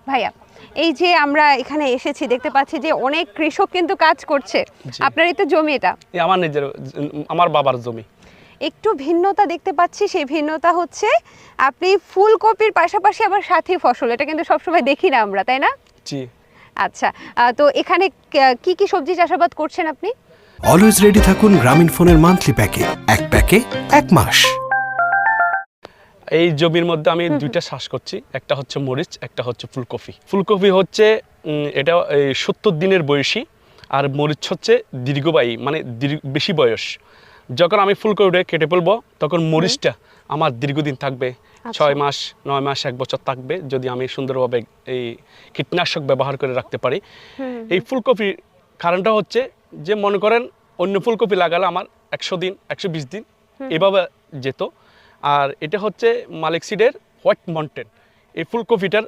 ভাইয়া, এই যে আমরা এখানে এসেছি দেখতে পাচ্ছি যে অনেক কৃষক কিন্তু কাজ করছে। আপনারই তো জমি এটা? আমার নিজের, আমার বাবার জমি। একটু ভিন্নতা দেখতে পাচ্ছি, সেই ভিন্নতা হচ্ছে আপনি ফুলকপির পাশাপাশি আবার সাথী ফসল, এটা কিন্তু সবসময় দেখি না আমরা, তাই না? জি। আচ্ছা, তো এখানে কি কি সবজি চাষাবাদ করছেন আপনি? অলওয়েজ রেডি থাকুন গ্রামীণ ফোনের মান্থলি প্যাকে, এক প্যাকে 1 মাস। এই জমির মধ্যে আমি দুইটা চাষ করছি, একটা হচ্ছে মরিচ, একটা হচ্ছে ফুলকপি। ফুলকপি হচ্ছে এটা 70 দিনের বয়সী, আর মরিচ হচ্ছে দীর্ঘবায়ী, মানে বেশি বয়স। যখন আমি ফুলকপিটা কেটে ফেলবো তখন মরিচটা আমার দীর্ঘদিন থাকবে, 6 মাস 9 মাস 1 বছর থাকবে, যদি আমি সুন্দরভাবে এই কীটনাশক ব্যবহার করে রাখতে পারি। এই ফুলকপির কারণটা হচ্ছে যে মনে করেন অন্য ফুলকপি লাগালে আমার 100 দিন 120 দিন এভাবে যেত, আর এটা হচ্ছে মালিক সিডের হোয়াইট মাউন্টেন। এই ফুলকপিটার